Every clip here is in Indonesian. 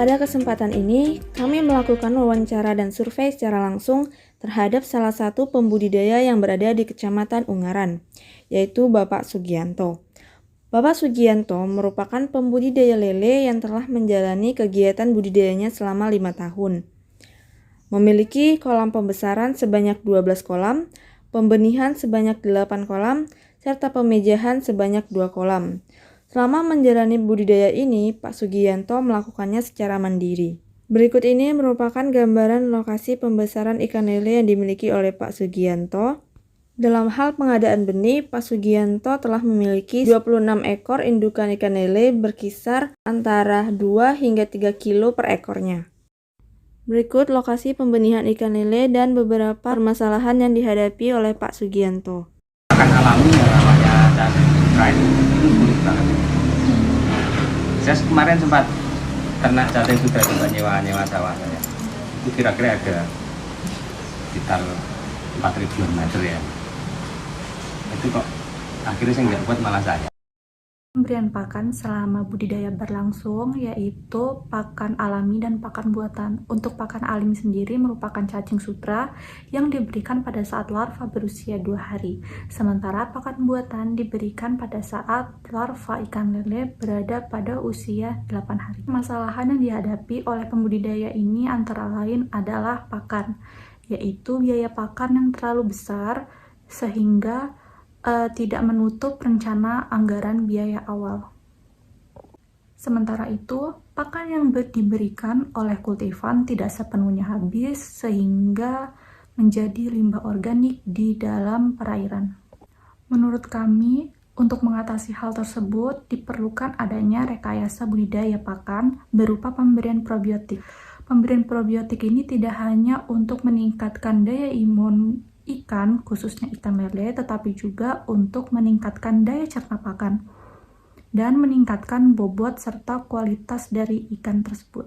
Pada kesempatan ini, kami melakukan wawancara dan survei secara langsung terhadap salah satu pembudidaya yang berada di Kecamatan Ungaran, yaitu Bapak Sugianto. Bapak Sugianto merupakan pembudidaya lele yang telah menjalani kegiatan budidayanya selama 5 tahun. Memiliki kolam pembesaran sebanyak 12 kolam, pembenihan sebanyak 8 kolam, serta pemejahan sebanyak 2 kolam. Selama menjalani budidaya ini, Pak Sugianto melakukannya secara mandiri. Berikut ini merupakan gambaran lokasi pembesaran ikan lele yang dimiliki oleh Pak Sugianto. Dalam hal pengadaan benih, Pak Sugianto telah memiliki 26 ekor indukan ikan lele berkisar antara 2 hingga 3 kilo per ekornya. Berikut lokasi pembenihan ikan lele dan beberapa permasalahan yang dihadapi oleh Pak Sugianto. Akan alami ya namanya cacing sutra itu sulit banget. Saya kemarin sempat ternak cacing sutra juga nyewa sawah saya. Itu kira-kira ada sekitar 4.000 meter ya. Itu kok akhirnya saya nggak buat malah saya. Pemberian pakan selama budidaya berlangsung yaitu pakan alami dan pakan buatan. Untuk pakan alami sendiri merupakan cacing sutra yang diberikan pada saat larva berusia 2 hari. Sementara pakan buatan diberikan pada saat larva ikan lele berada pada usia 8 hari. Masalah yang dihadapi oleh pembudidaya ini antara lain adalah pakan, yaitu biaya pakan yang terlalu besar sehingga tidak menutup rencana anggaran biaya awal. Sementara itu, pakan yang diberikan oleh kultifan tidak sepenuhnya habis sehingga menjadi limbah organik di dalam perairan. Menurut kami, untuk mengatasi hal tersebut diperlukan adanya rekayasa budidaya pakan berupa pemberian probiotik. Pemberian probiotik ini tidak hanya untuk meningkatkan daya imun ikan, khususnya ikan lele, tetapi juga untuk meningkatkan daya cerna pakan dan meningkatkan bobot serta kualitas dari ikan tersebut.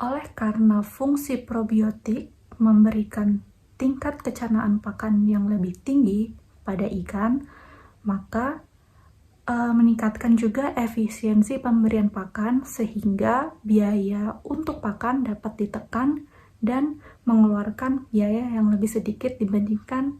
Oleh karena fungsi probiotik memberikan tingkat kecernaan pakan yang lebih tinggi pada ikan, maka meningkatkan juga efisiensi pemberian pakan sehingga biaya untuk pakan dapat ditekan dan mengeluarkan biaya yang lebih sedikit dibandingkan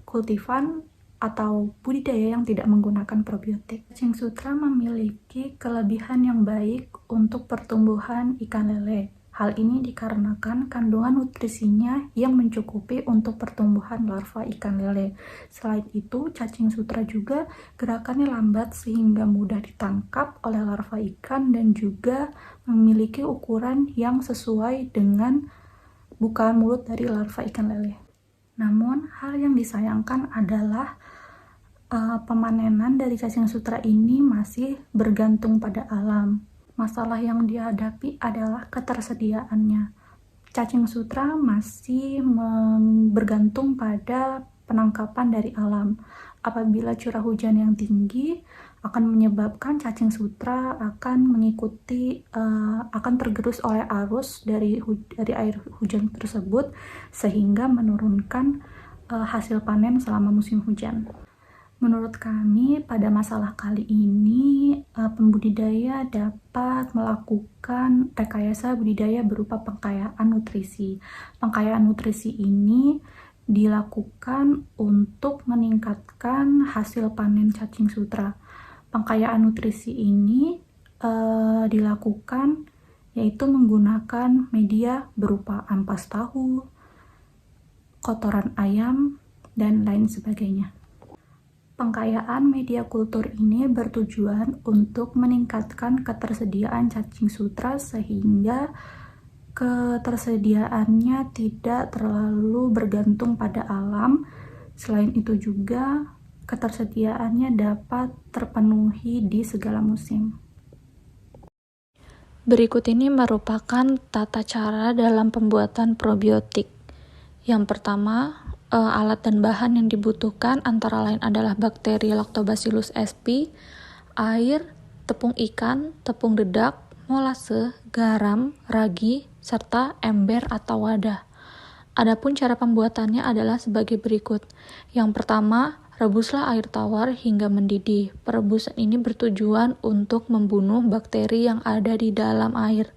kultifan atau budidaya yang tidak menggunakan probiotik. Cacing sutra memiliki kelebihan yang baik untuk pertumbuhan ikan lele. Hal ini dikarenakan kandungan nutrisinya yang mencukupi untuk pertumbuhan larva ikan lele. Selain itu, cacing sutra juga gerakannya lambat sehingga mudah ditangkap oleh larva ikan dan juga memiliki ukuran yang sesuai dengan bukaan mulut dari larva ikan lele. Namun, hal yang disayangkan adalah pemanenan dari cacing sutra ini masih bergantung pada alam. Masalah yang dihadapi adalah ketersediaannya. Cacing sutra masih bergantung pada penangkapan dari alam. Apabila curah hujan yang tinggi akan menyebabkan cacing sutra akan akan tergerus oleh arus dari air hujan tersebut sehingga menurunkan hasil panen selama musim hujan. Menurut kami, pada masalah kali ini, pembudidaya dapat melakukan rekayasa budidaya berupa pengkayaan nutrisi. Pengkayaan nutrisi ini dilakukan untuk meningkatkan hasil panen cacing sutra. Pengkayaan nutrisi ini dilakukan yaitu menggunakan media berupa ampas tahu, kotoran ayam, dan lain sebagainya. Pengkayaan media kultur ini bertujuan untuk meningkatkan ketersediaan cacing sutra sehingga ketersediaannya tidak terlalu bergantung pada alam. Selain itu juga ketersediaannya dapat terpenuhi di segala musim. Berikut ini merupakan tata cara dalam pembuatan probiotik. Yang pertama, alat dan bahan yang dibutuhkan antara lain adalah bakteri Lactobacillus sp, air, tepung ikan, tepung dedak, molase, garam, ragi, serta ember atau wadah. Adapun cara pembuatannya adalah sebagai berikut. Yang pertama, rebuslah air tawar hingga mendidih. Perebusan ini bertujuan untuk membunuh bakteri yang ada di dalam air.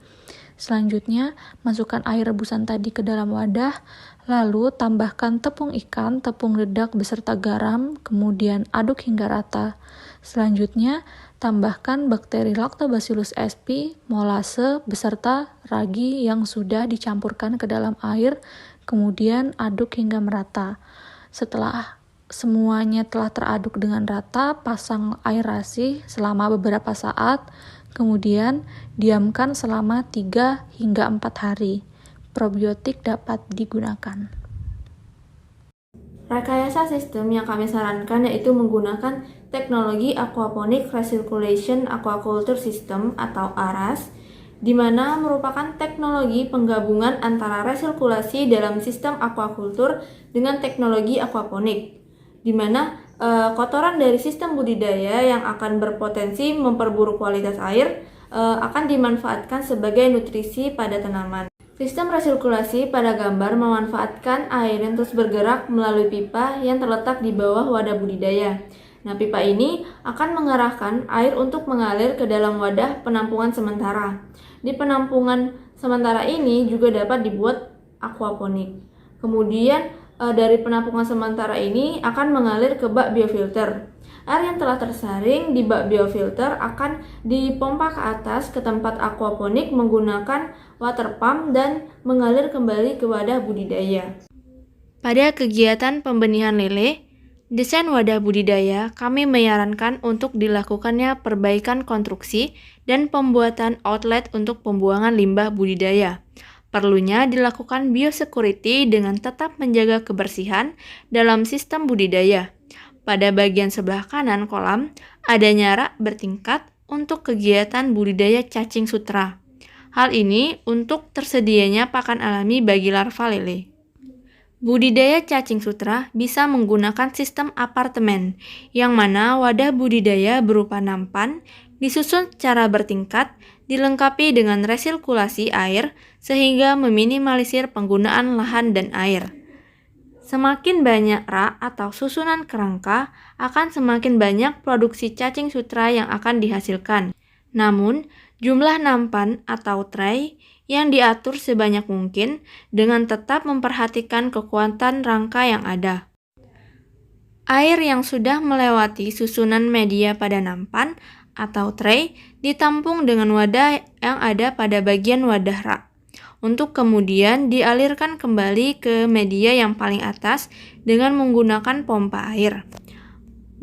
Selanjutnya, masukkan air rebusan tadi ke dalam wadah, lalu tambahkan tepung ikan, tepung dedak beserta garam, kemudian aduk hingga rata. Selanjutnya, tambahkan bakteri Lactobacillus sp, molase, beserta ragi yang sudah dicampurkan ke dalam air, kemudian aduk hingga merata. Setelah semuanya telah teraduk dengan rata, pasang aerasi selama beberapa saat, kemudian diamkan selama 3 hingga 4 hari. Probiotik dapat digunakan. Rekayasa sistem yang kami sarankan yaitu menggunakan teknologi Aquaponic Recirculation Aquaculture System atau ARAS, di mana merupakan teknologi penggabungan antara resirkulasi dalam sistem aquaculture dengan teknologi aquaponik, di mana kotoran dari sistem budidaya yang akan berpotensi memperburuk kualitas air akan dimanfaatkan sebagai nutrisi pada tanaman. Sistem resirkulasi pada gambar memanfaatkan air yang terus bergerak melalui pipa yang terletak di bawah wadah budidaya. Nah, pipa ini akan mengarahkan air untuk mengalir ke dalam wadah penampungan sementara. Di penampungan sementara ini juga dapat dibuat aquaponik. Kemudian dari penampungan sementara ini akan mengalir ke bak biofilter. Air yang telah tersaring di bak biofilter akan dipompa ke atas ke tempat aquaponik menggunakan water pump dan mengalir kembali ke wadah budidaya. Pada kegiatan pembenihan lele, desain wadah budidaya, kami menyarankan untuk dilakukannya perbaikan konstruksi dan pembuatan outlet untuk pembuangan limbah budidaya. Perlunya dilakukan biosecurity dengan tetap menjaga kebersihan dalam sistem budidaya. Pada bagian sebelah kanan kolam, adanya rak bertingkat untuk kegiatan budidaya cacing sutra. Hal ini untuk tersedianya pakan alami bagi larva lele. Budidaya cacing sutra bisa menggunakan sistem apartemen, yang mana wadah budidaya berupa nampan disusun secara bertingkat, dilengkapi dengan resirkulasi air sehingga meminimalisir penggunaan lahan dan air. Semakin banyak rak atau susunan kerangka, akan semakin banyak produksi cacing sutra yang akan dihasilkan. Namun, jumlah nampan atau tray yang diatur sebanyak mungkin dengan tetap memperhatikan kekuatan rangka yang ada. Air yang sudah melewati susunan media pada nampan atau tray ditampung dengan wadah yang ada pada bagian wadah rak, untuk kemudian dialirkan kembali ke media yang paling atas dengan menggunakan pompa air.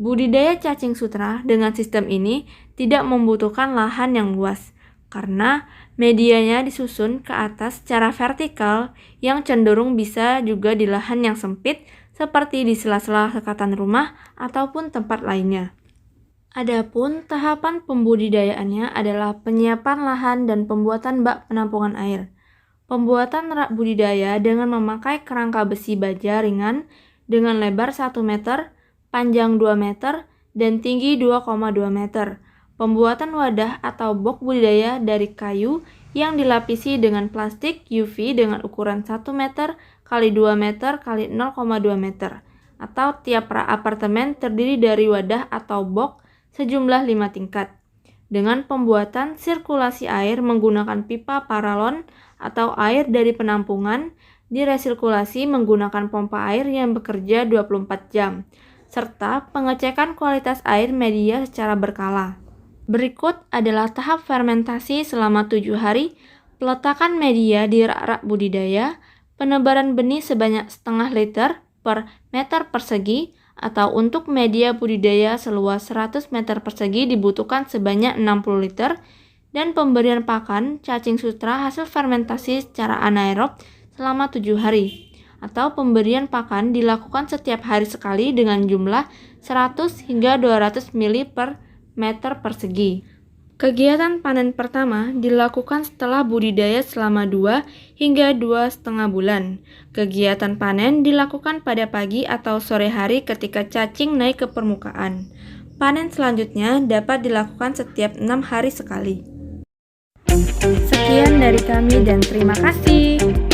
Budidaya cacing sutra dengan sistem ini tidak membutuhkan lahan yang luas, karena medianya disusun ke atas secara vertikal yang cenderung bisa juga di lahan yang sempit seperti di sela-sela sekatan rumah ataupun tempat lainnya. Adapun tahapan pembudidayaannya adalah penyiapan lahan dan pembuatan bak penampungan air. Pembuatan rak budidaya dengan memakai kerangka besi baja ringan dengan lebar 1 meter, panjang 2 meter, dan tinggi 2,2 meter. Pembuatan wadah atau box budidaya dari kayu yang dilapisi dengan plastik UV dengan ukuran 1 meter x 2 meter x 0,2 meter. Atau tiap rak apartemen terdiri dari wadah atau box sejumlah 5 tingkat. Dengan pembuatan sirkulasi air menggunakan pipa paralon atau air dari penampungan diresirkulasi menggunakan pompa air yang bekerja 24 jam, serta pengecekan kualitas air media secara berkala. Berikut adalah tahap fermentasi selama 7 hari, peletakan media di rak-rak budidaya, penebaran benih sebanyak setengah liter per meter persegi, atau untuk media budidaya seluas 100 meter persegi dibutuhkan sebanyak 60 liter, dan pemberian pakan cacing sutra hasil fermentasi secara anaerob selama 7 hari, atau pemberian pakan dilakukan setiap hari sekali dengan jumlah 100 hingga 200 ml per meter persegi. Kegiatan panen pertama dilakukan setelah budidaya selama 2 hingga 2,5 bulan. Kegiatan panen dilakukan pada pagi atau sore hari ketika cacing naik ke permukaan. Panen selanjutnya dapat dilakukan setiap 6 hari sekali. Sekian dari kami dan terima kasih.